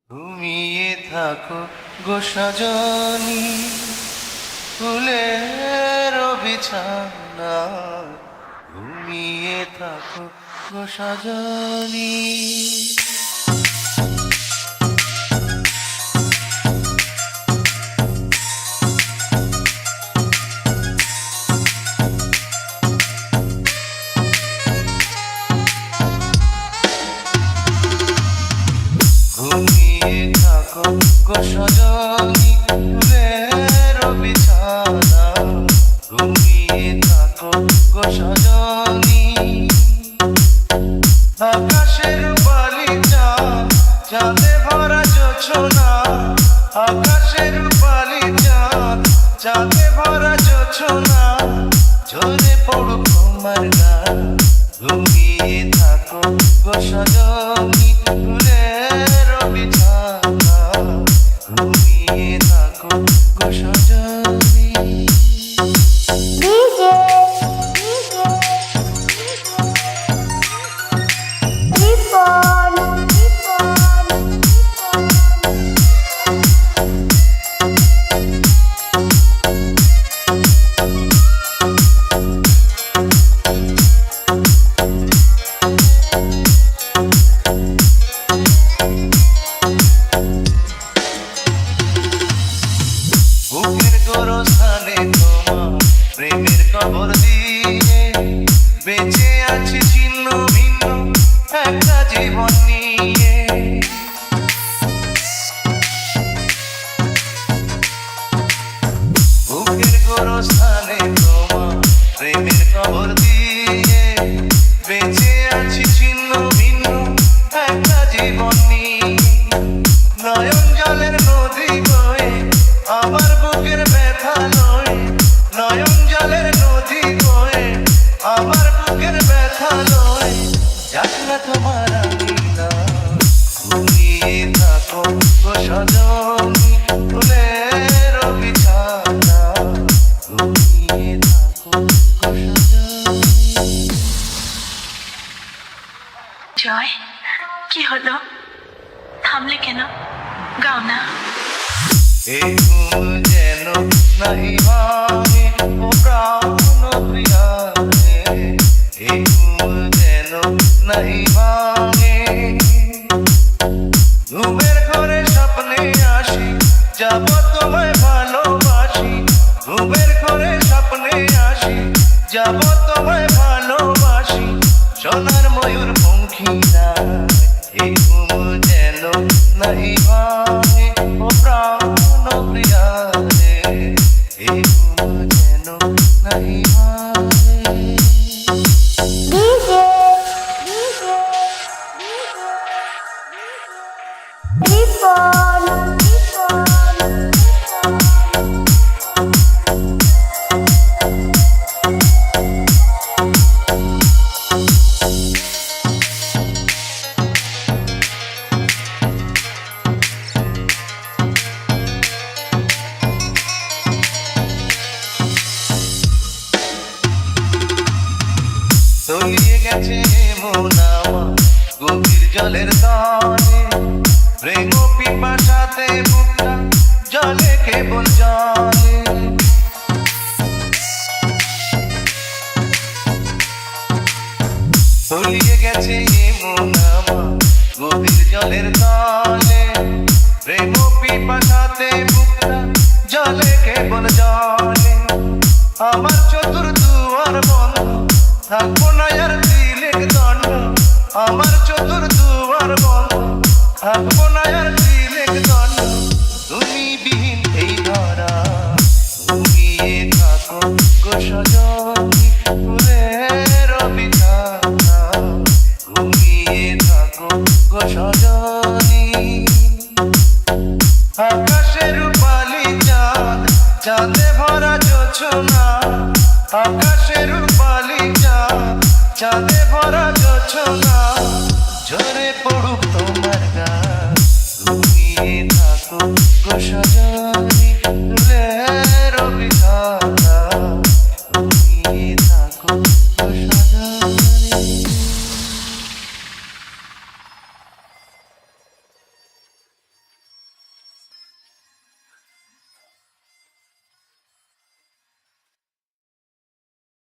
ঘুমিয়ে থাকো গো সজনী, ফুলের বিছানা। ঘুমিয়ে থাকো গো সজনী। ঘুমিয়ে থাকো গো সজনী, ফুলের বিছানা। ঘুমিয়ে থাকো গো সজনী। আকাশের বালি চাঁদ, চাঁদে ভরা জোছনা। আকাশের বালি চাঁদ, চাঁদে ভরা জোছনা। ঝরে পড়ুক তোমার গান। ঘুমিয়ে থাকো গো সজনী, ফুলের বিছানা। ঘুমিয়ে থাকো গো সজনী। বুকের গোরস্থানে তোমার প্রেমের কবর দিয়ে বেঁচে আছি ছিন্ন ভিন্ন একটা জীবন নিয়ে। বুকের গোরস্থানে তোমার প্রেমের কবর দিয়ে বেঁচে আছি ছিন্ন ভিন্ন একটা জীবন নিয়ে। নয়ন জলের নদী বয়ে আমার বুকের ব্যথা লয়। নয়ন জলের নদী বয়ে আমার বুকের ব্যথা লয়। যাক না তোমার আঙিনা। ঘুমিয়ে থাকো গো সজনী, ফুলের বিছানা। ঘুমিয়ে থাকো গো সজনী। জয়, কি হলো? থামলে কেন? গাও না। এই ঘুম যেন নাহি ভাঙে ও প্রাণ প্রিয়া রে। এই ঘুম যেন নাহি ভাঙে। ঘুমের ঘরে স্বপ্নে আসি, যাব তোমায় ভালোবাসি। ঘুমের ঘরে স্বপ্নে আসি, যাব তোমায় ভালোবাসি। সোনার ময়ূর পঙ্খী না। এই ঘুম যেন নাহি ভাঙে ও প্রাণ প্রিয়া রে। এই ঘুম যেন নাহি ভাঙে। তলিয়ে গেছে মন আমার গভীর জলের তলে। প্রেম পিপাসাতে বুকটা জলে কেবল জলে। তলিয়ে গেছে মন আমার গভীর জলের তলে। প্রেম পিপাসাতে বুকটা জলে কেবল জলে। আমার চতুর দুয়ার বন্ধ, থাকবো না আর দিলের দণ্ড। আমার চতুর দুয়ার বন্ধ, থাকবো না আর দিলের দণ্ড। তুমি বিহীন এই ধরা। ঘুমিয়ে থাকো গো সজনী, ফুলের বিছানা। ঘুমিয়ে থাকো গো সজনী। আকাশের রূপালি চাঁদ, চাঁদে ভরা জোছনা। আকাশের রূপালি চাঁদ, চাঁদে ভরা জোছনা। ঝরে